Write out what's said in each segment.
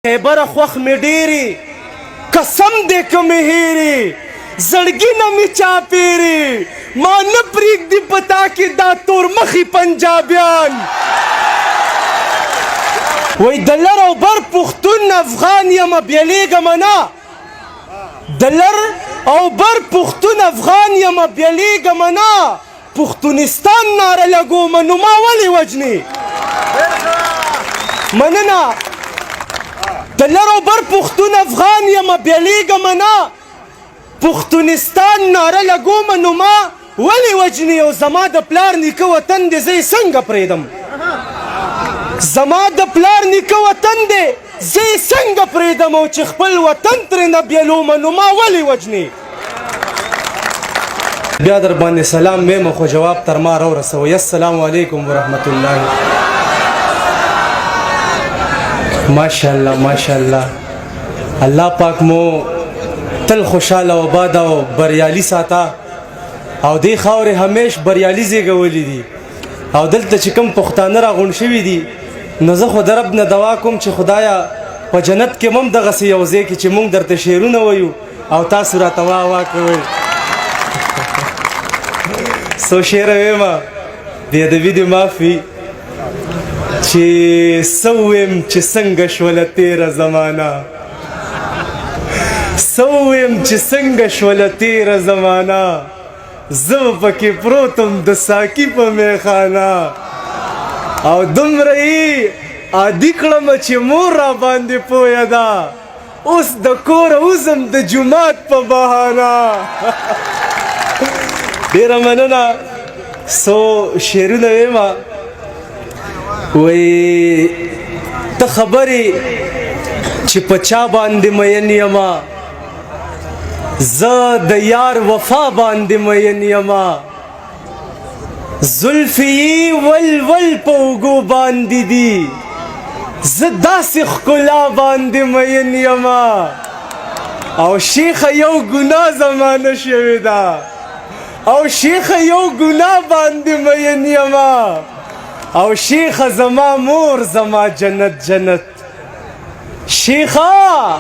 خیبره خوښ مې ډېرې قسم دې که مې هېرې زړګي نه مې چاپېرې ما نه پرېږدي په تا کې دا تورمخي پنجابیان وای د لر او بر پښتون افغان یمه بیلیږمه نه د لر او بر پښتون افغان یمه بیلیږمه نه پښتونستان ناره لګومه نو ما ولې وجنې مننه د لر او بر پښتون افغان یمه بیلیږمه نه پښتونستان ناره لګومه نو ما ولې وجنې او زما د پلار نیکه وطن دی زه یې څنګه پرېږدم زما د پلار نیکه وطن دی زه یې څنګه پرېږدم او چې خپل وطن ترېنه بیلومه نو ما ولې وجنې بیا در باندې سلام ویمه خو جواب تر ما راورسوئ السلام علیکم ورحمت الله ماشاءالله ماشاءالله الله پاک مو تل خوشحاله او آباد او بریالي ساته او دې خاورې همیش بریالي زیږولي دي او دلته چې کوم پښتانه راغونډ شوي دي نو زه خو د رب نه دعا کوم چې خدایه په جنت کې هم دغسې یو ځای کې چې موږ درته شعرونه وایو او تاسو راته واه کوئ څو شعره ویمه بې ادبي دې معافي چې څه ویم چې څنګه شوله تېره زمانه څه ویم چې څنګه شوله تېره زمانه زه پکې پروتم د ساقي په میخانه او دومره یې عادي کړمه چې مور را باندې پویه ده اوس د کوره وځم د جومات په بهانه ډېره مننه څو شعرونه ویمه وایي ته خبرې چې په چا باندې مین یمه زه د یار وفا باندې مین یمه زلفې یې ول ول په اوږو باندې دي زه داسې ښکلا باندې مین یمه او شیخه یو ګناه زمانه شوې ده او شیخه یو ګناه باندې مین یمه او شیخه زما مور زما جنت جنت شیخه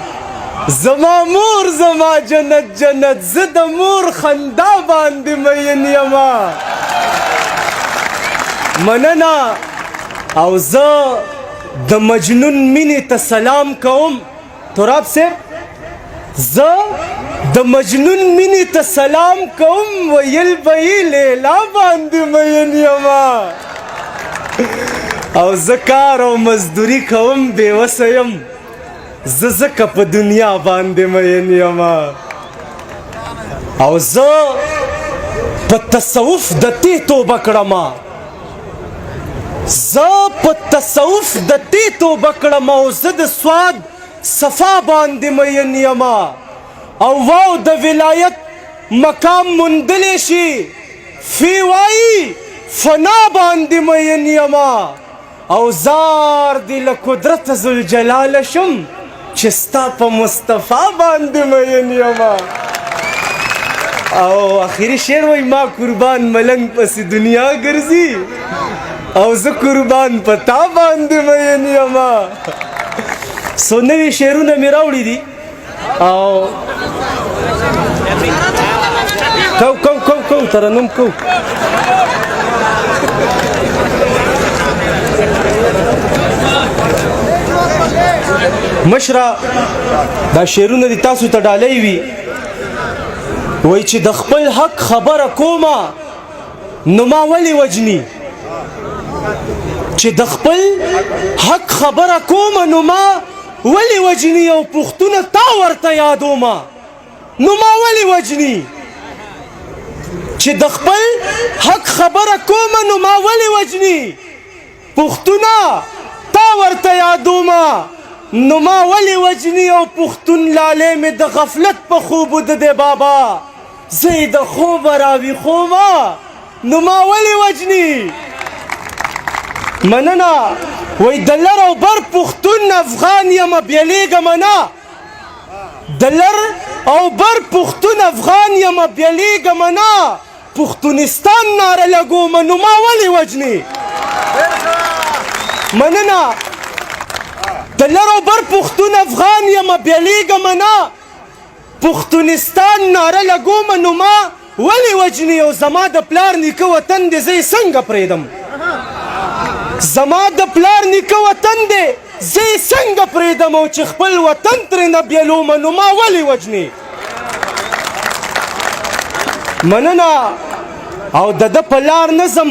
زما مور زما جنت جنت زه د مور خندا باندې مین یمه مننه او زه د مجنون مینې ته سلام کوم تراب صاحب زه د مجنون مینې ته سلام کوم ویل به یې لیلا باندې مین یمه او زه کار او مزدوري کوم بېوسه یم زه ځکه په دنیا باندې مین یمه او زه په تصوف د دې توبه کړمه زه په تصوف د دې توبه کړمه او زه د سواد صفا باندې مین یمه او واو د ولایت مقام موندلی شي فی وایي فنا باندې مین یمه او زار دی له قدرت ذوالجلاله شم چې ستا په مصطفی باندې مین یمه او آخري شعر وایي ما قربان ملنګ پسې دنیا ګرځي او زه قربان په تا باندې مین یمه څو نوي شعرونه مې راوړي دي او کو ترنم کو مشره دا شعرونه دي تاسو ته ډالۍ وي وایي چې د خپل حق خبره کومه نو ما ولې وجني چې د خپل حق خبره کومه نو ما ولې وجني او پښتونه تا ورته یادومه نو ما ولې وجني چې د خپل حق خبره کومه نو ما ولې وجني پښتونه تا ورته یادومه نو ما ولې وجني او پښتون لالی مې د غفلت په خوب د دی بابا زه یې د خوبه راویښومه نو ما ولې وجني مننه وای د لر او بر پښتون افغان یمه بیلیږمه نه د لر او بر پښتون افغان یمه بیلیږمه نه پښتونستان ناره لګومه نو ما ولې وجني مننه د لر او بر پښتون بیلیږم نه پښتونستان ناره لګوم نو ما ولې وجني او زما د پلار نیکه وطن دی زه یې څنګه پرېږدم زما د پلار نیکه وطن دی زه یې څنګه پرېږدم او چې خپل وطن ترېنه بیلوم نو ما ولې وجني مننه او د ده په لار نه ځم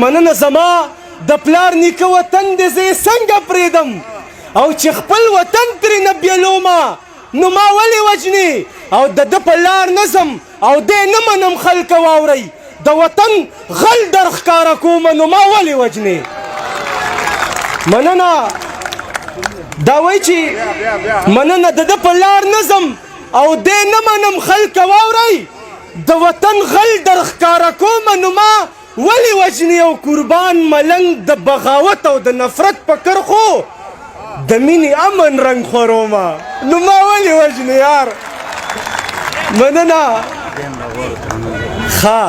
مننه زما د پلار نیکه وطن دی زه یې څنګه پرېږدم او چې خپل وطن ترېنه بیلومه نو ما ولې وجني او د ده په لار نه ځم او دی نه منم خلکه واورئ د وطن غل در ښکاره کومه نو ما ولې وجني مننه دا وایي چې مننه د ده په لار نه ځم او دی نه منم خلکه واورئ د وطن غل در ښکاره کومه نو ما ولې وجني او قربان ملنګ د بغاوت او د نفرت په کرښو د مینې امن رنګ خورومه نو ما ولې وجني یار مننه ښه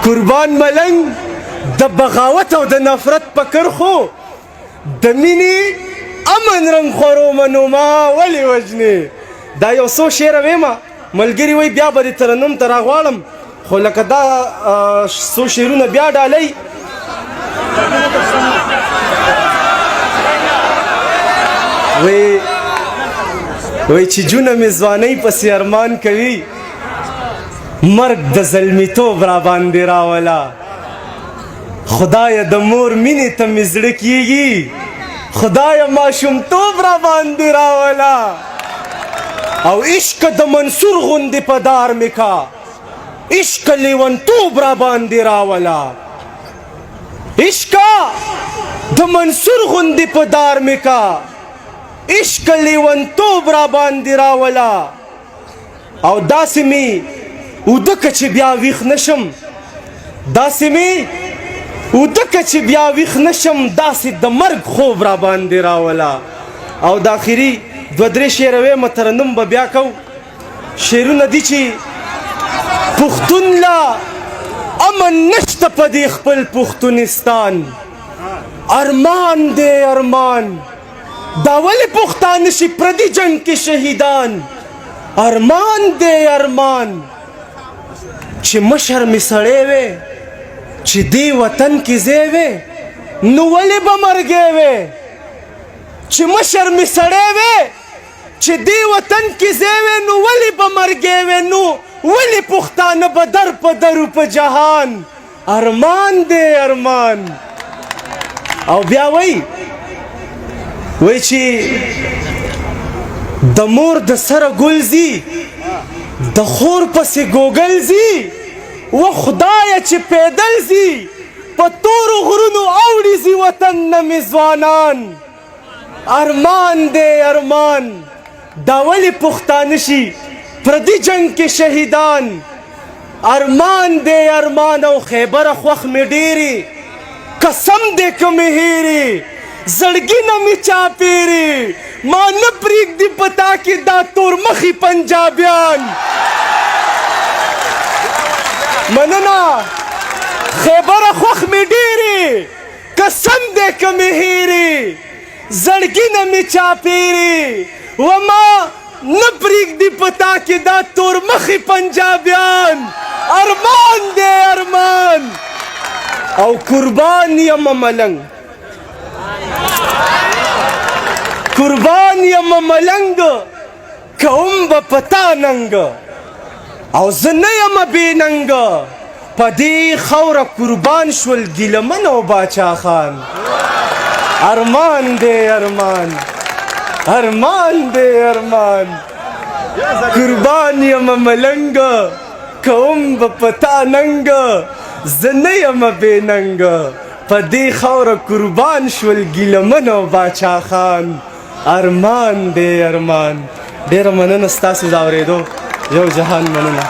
قربان ملنګ د بغاوت او د نفرت په کرښو د مینې امن رنګ خورومه نو ما ولې وجني دا یو څو شعره ویمه ملګري وایي بیا به دې ترنم ته راغواړم خو لکه دا څو شعرونه بیا ډالئ وی چې جونه مې ځوانۍ پسې ارمان کوي مرګ د زلمیتوب را باندې راوله خدایه د مور مینې ته مې زړه کیږي خدایه ماشومتوب را باندې راوله او عشق د منصور غوندې په دار مې کا عشق لیونتوب را باندې راوله عشق د منصور غوندې په دار مې کا عشق لیونتوب را باندې راوله او داسې مې اوده که چې بیا ویښ نشم داسې مې اوده که چې بیا ویښ نشم داسې د مرګ خوب را باندې راوله او د آخري دوه درې شعره ویمه ترنم به بیا کو شعرونه دي چې پښتون لا امن نشته په دې خپل پښتونستان ارمان دی ارمان دا ولې پښتانه شي پردي جنگ کې شهیدان ارمان دی ارمان چې مشر مې سړی وی چې دې وطن کې ځای وی نو ولې به مرګی وی چې مشر مې سړی وی چې دې وطن کې ځای وی نو ولې به مرګی وی نو ولې پښتانه به در په درو په جهان ارمان دی ارمان او بیا وی چې د مور د سره ګل ځي د خور پسې ګوګل ځي و خدایه چې پیدل ځي په تورو غرونو اوړي ځي وطن نه مې ځوانان ارمان دی ارمان دا ولې پښتانه شي پردي جنگ کې شهیدان ارمان دی ارمان او خیبره خوښ مې ډېرې قسم دی که مې هېرې زړګي نه مې چاپېرې ما نه پرېږدي په تا کې دا تورمخي پنجابیان مننه خیبره خوښ مې ډېرې قسم دی که مې هېرې زړګي نه مې چاپېرې و ما نه پرېږدي په تا کې دا تورمخي پنجابیان ارمان دی ارمان او قربان یم ملنګ قربان یم ملنګ کوم به پتا ننګ او زه نه یم بې ننګ په دې خاوره قربان شول ګیلمن او باچا خان ارمان دی ارمان ارمان دی ارمان قربان یم ملنګ کوم به پتا ننګ زه نه یم بې ننګ په دې خاوره قربان شول ګیلمن او باچا خان ارمان دی ارمان ډېره مننه ستاسو د اورېدو یو جهان مننه